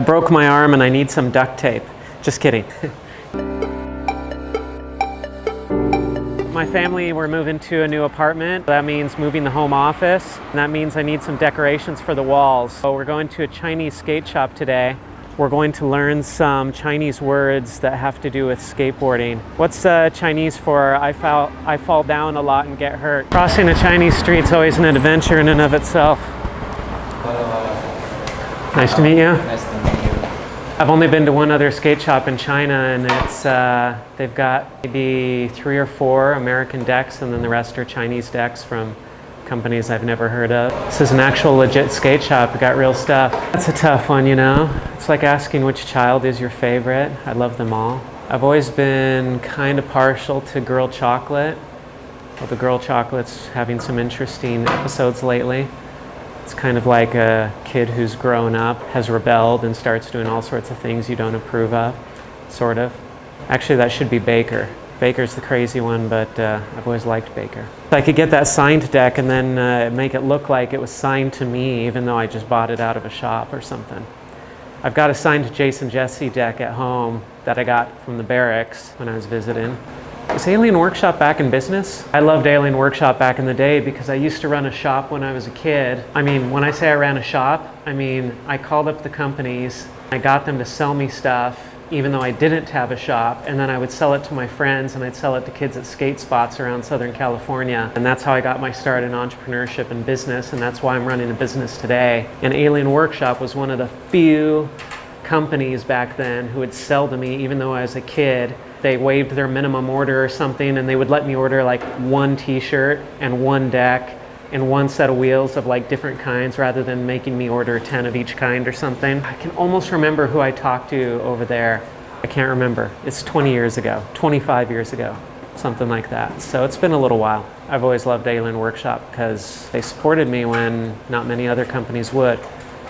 I broke my arm and I need some duct tape. Just kidding. My family, we're moving to a new apartment. That means moving the home office. And that means I need some decorations for the walls. So we're going to a Chinese skate shop today. We're going to learn some Chinese words that have to do with skateboarding. What's Chinese for I fall down a lot and get hurt? Crossing a Chinese street's always an adventure in and of itself. Nice to meet you. Nice to meet you. I've only been to one other skate shop in China, and it's they've got maybe 3 or 4 American decks, and then the rest are Chinese decks from companies I've never heard of. This is an actual legit skate shop. We got real stuff. That's a tough one, you know? It's like asking which child is your favorite. I love them all. I've always been kind of partial to Girl Chocolate. Well, the Girl Chocolate's having some interesting episodes lately. It's kind of like a kid who's grown up, has rebelled, and starts doing all sorts of things you don't approve of, sort of. Actually, that should be Baker. Baker's the crazy one, but I've always liked Baker. I could get that signed deck and then make it look like it was signed to me, even though I just bought it out of a shop or something. I've got a signed Jason Jesse deck at home that I got from the barracks when I was visiting. Is Alien Workshop back in business? I loved Alien Workshop back in the day because I used to run a shop when I was a kid. I mean, when I say I ran a shop, I mean, I called up the companies, I got them to sell me stuff, even though I didn't have a shop, and then I would sell it to my friends and I'd sell it to kids at skate spots around Southern California. And that's how I got my start in entrepreneurship and business, and that's why I'm running a business today. And Alien Workshop was one of the few companies back then who would sell to me even though I was a kid. They waived their minimum order or something, and they would let me order like 1 t-shirt and 1 deck and 1 set of wheels of like different kinds rather than making me order 10 of each kind or something. I can almost remember who I talked to over there. I can't remember. It's 20 years ago, 25 years ago, something like that. So it's been a little while. I've always loved Alien Workshop because they supported me when not many other companies would.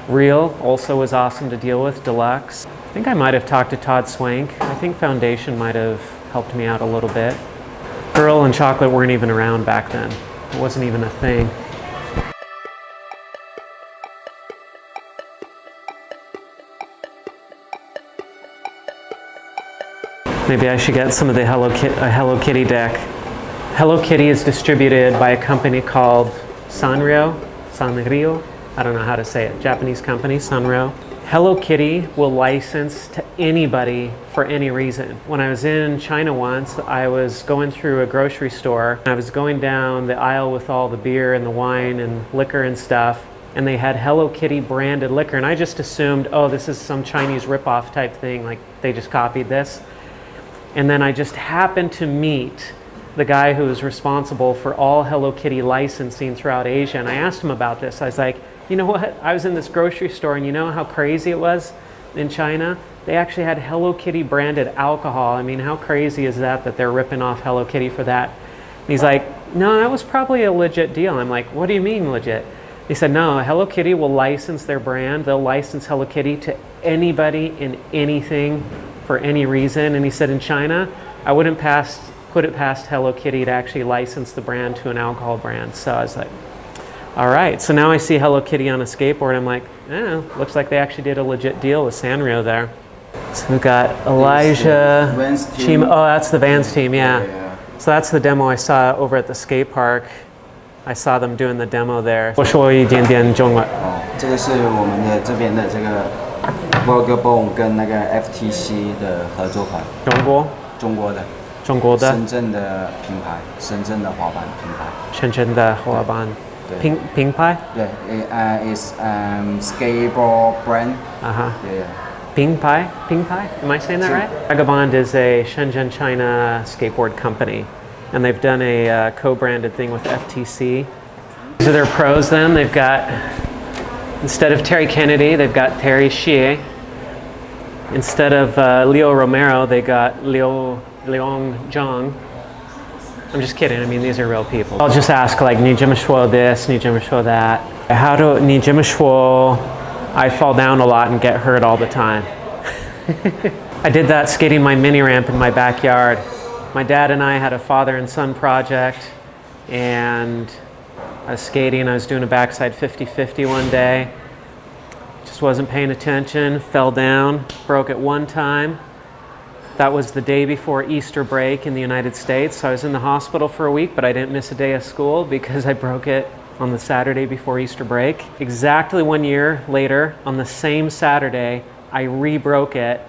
Real also was awesome to deal with, Deluxe. I think I might have talked to Todd Swank. I think Foundation might have helped me out a little bit. Girl and Chocolate weren't even around back then. It wasn't even a thing. Maybe I should get some of the Hello Kitty deck. Hello Kitty is distributed by a company called Sanrio. I don't know how to say it. Japanese company, Sanrio. Hello Kitty will license to anybody for any reason. When I was in China once, I was going through a grocery store. I was going down the aisle with all the beer and the wine and liquor and stuff, and they had Hello Kitty branded liquor, and I just assumed, oh, this is some Chinese ripoff type thing, like they just copied this. And then I just happened to meet the guy who was responsible for all Hello Kitty licensing throughout Asia, and I asked him about this. I was like, you know what? I was in this grocery store, and you know how crazy it was in China? They actually had Hello Kitty branded alcohol. I mean, how crazy is that they're ripping off Hello Kitty for that? And he's like, no, that was probably a legit deal. I'm like, what do you mean legit? He said, no, Hello Kitty will license their brand. They'll license Hello Kitty to anybody in anything for any reason. And he said, in China, I wouldn't put it past Hello Kitty to actually license the brand to an alcohol brand. So I was like, all right, so now I see Hello Kitty on a skateboard. I'm like, looks like they actually did a legit deal with Sanrio there. So we've got Elijah, Chima. Oh, that's the Vans team, yeah. So that's the demo I saw over at the skate park. I saw them doing the demo there. 我说一点点中文。这个是我们的这边的这个 Vagabond 跟那个 FTC 的合作款。中国的。深圳的品牌，深圳的滑板品牌。深圳的滑板。品牌？对，is skateboard brand. Yeah. 品牌? Am I saying that right? Vagabond is a Shenzhen, China skateboard company, and they've done a co-branded thing with FTC. These are their pros then. They've got, instead of Terry Kennedy, they've got Terry Xie. Instead of Leo Romero, they got Leong Zhang. I'm just kidding. I mean, these are real people. I'll just ask, like, 你这么说 this, 你这么说 that. How do 你这么说 I fall down a lot and get hurt all the time? I did that skating my mini ramp in my backyard. My dad and I had a father and son project, and I was skating. I was doing a backside 50-50 one day. Just wasn't paying attention, fell down, broke it one time. That was the day before Easter break in the United States. So I was in the hospital for a week, but I didn't miss a day of school because I broke it on the Saturday before Easter break. Exactly 1 year later, on the same Saturday, I re-broke it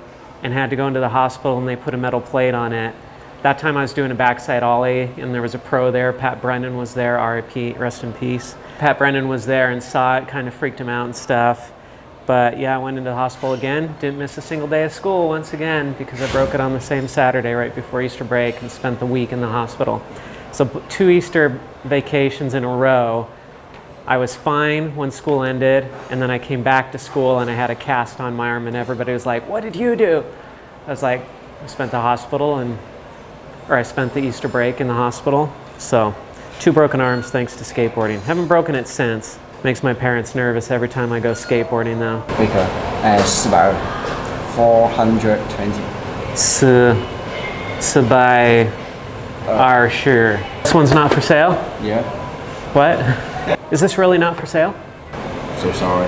and had to go into the hospital, and they put a metal plate on it. That time I was doing a backside ollie, and there was a pro there. Pat Brennan was there, RIP, rest in peace. Pat Brennan was there and saw it, kind of freaked him out and stuff. But yeah, I went into the hospital again, didn't miss a single day of school once again because I broke it on the same Saturday right before Easter break and spent the week in the hospital. So 2 Easter vacations in a row. I was fine when school ended, and then I came back to school and I had a cast on my arm, and everybody was like, "What did you do?" I was like, I spent I spent the Easter break in the hospital. So 2 broken arms thanks to skateboarding. Haven't broken it since. Makes my parents nervous every time I go skateboarding though. 贝壳420 420. This one's not for sale? Yeah. What? Is this really not for sale? So sorry.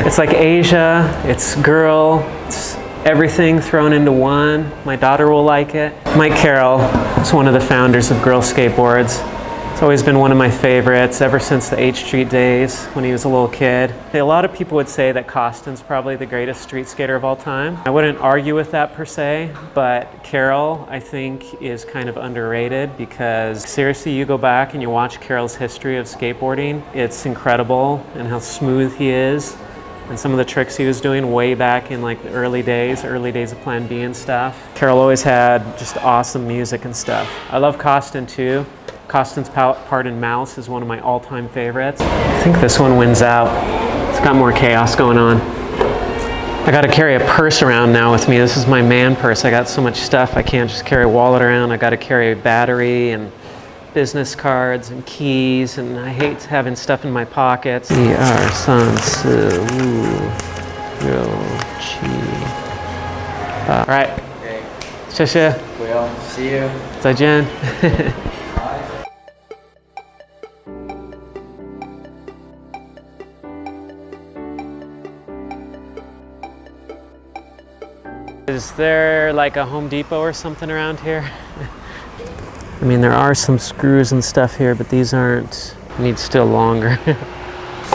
It's like Asia, it's girl, it's everything thrown into one. My daughter will like it. Mike Carroll is one of the founders of Girl Skateboards. It's always been one of my favorites ever since the H Street days when he was a little kid. A lot of people would say that Costin's probably the greatest street skater of all time. I wouldn't argue with that per se, but Carroll I think is kind of underrated because seriously, you go back and you watch Carroll's history of skateboarding, it's incredible and how smooth he is and some of the tricks he was doing way back in like the early days of Plan B and stuff. Carroll always had just awesome music and stuff. I love Costin too. Costin's part in Mouse is one of my all-time favorites. I think this one wins out. It's got more chaos going on. I gotta carry a purse around now with me. This is my man purse. I got so much stuff. I can't just carry a wallet around. I gotta carry a battery and business cards and keys, and I hate having stuff in my pockets. 1、2、3、4、5、6、7、8. All right. Okay. 谢谢。不用 See you. 再见。Is there like a Home Depot or something around here? I mean, there are some screws and stuff here, but these aren't, need still longer.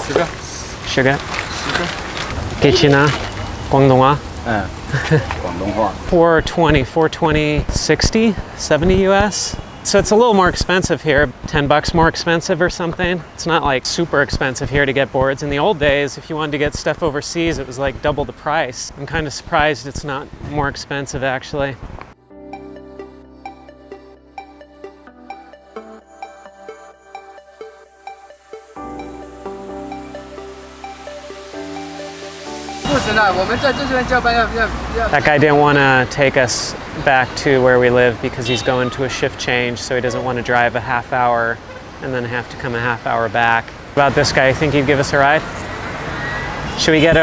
Sugar? Sugar? Sugar? 广东话? 广东话. 420, 60, 70 US. So it's a little more expensive here, $10 more expensive or something. It's not like super expensive here to get boards. In the old days, if you wanted to get stuff overseas, it was like double the price. I'm kind of surprised it's not more expensive actually. That guy didn't want to take us back to where we live because he's going to a shift change, so he doesn't want to drive a half hour and then have to come a half hour back. About this guy, you think he'd give us a ride? Should we get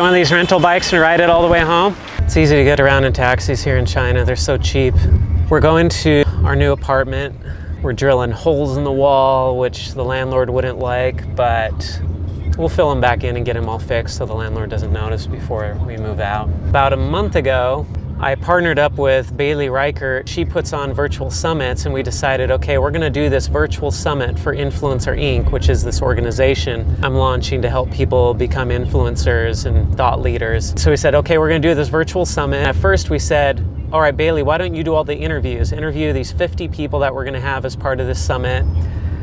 one of these rental bikes and ride it all the way home? It's easy to get around in taxis here in China. They're so cheap. We're going to our new apartment. We're drilling holes in the wall, which the landlord wouldn't like, but we'll fill them back in and get them all fixed so the landlord doesn't notice before we move out. About a month ago, I partnered up with Bailey Reichert. She puts on virtual summits, and we decided, okay, we're gonna do this virtual summit for Influencer Inc., which is this organization I'm launching to help people become influencers and thought leaders. So we said, okay, we're gonna do this virtual summit. At first we said, all right, Bailey, why don't you do all the interviews? Interview these 50 people that we're gonna have as part of this summit.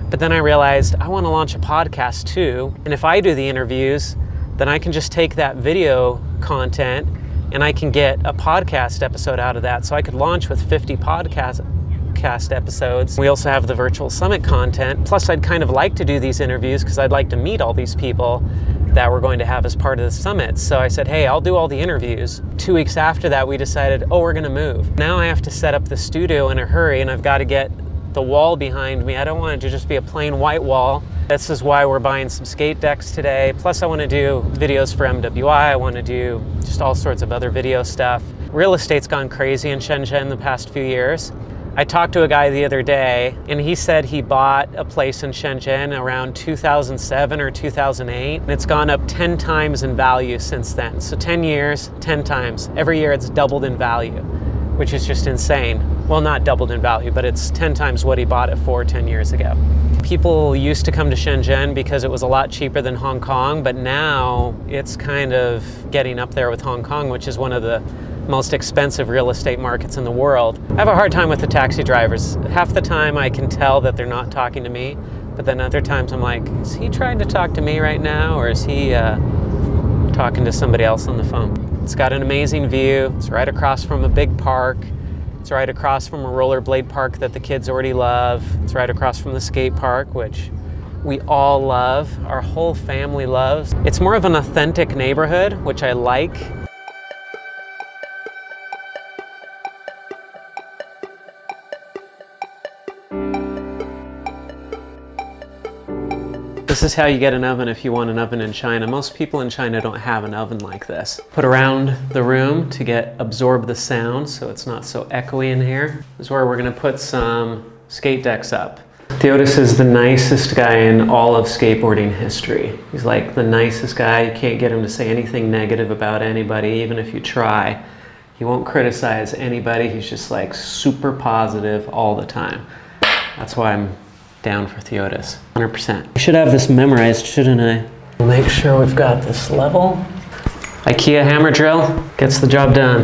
But then I realized I want to launch a podcast too. And if I do the interviews, then I can just take that video content and I can get a podcast episode out of that. So I could launch with 50 podcast episodes. We also have the virtual summit content. Plus I'd kind of like to do these interviews because I'd like to meet all these people that we're going to have as part of the summit. So I said, hey, I'll do all the interviews. 2 weeks after that, we decided, oh, we're gonna move. Now I have to set up the studio in a hurry, and I've got to get the wall behind me. I don't want it to just be a plain white wall. This is why we're buying some skate decks today. Plus I want to do videos for MWI. I want to do just all sorts of other video stuff. Real estate's gone crazy in Shenzhen the past few years. I talked to a guy the other day, and he said he bought a place in Shenzhen around 2007 or 2008, and it's gone up 10 times in value since then. So 10 years, 10 times. Every year it's doubled in value, which is just insane. Well, not doubled in value, but it's 10 times what he bought it for 10 years ago. People used to come to Shenzhen because it was a lot cheaper than Hong Kong, but now it's kind of getting up there with Hong Kong, which is one of the most expensive real estate markets in the world. I have a hard time with the taxi drivers. Half the time I can tell that they're not talking to me, but then other times I'm like, is he trying to talk to me right now, or is he talking to somebody else on the phone? It's got an amazing view. It's right across from a big park. It's right across from a rollerblade park that the kids already love. It's right across from the skate park, which we all love, our whole family loves. It's more of an authentic neighborhood, which I like. This is how you get an oven if you want an oven in China. Most people in China don't have an oven like this. Put around the room to absorb the sound so it's not so echoey in here. This is where we're gonna put some skate decks up. Theodis is the nicest guy in all of skateboarding history. He's like the nicest guy. You can't get him to say anything negative about anybody, even if you try. He won't criticize anybody. He's just like super positive all the time. That's why I'm down for Theodis, 100%. I should have this memorized, shouldn't I? We'll make sure we've got this level. IKEA hammer drill gets the job done.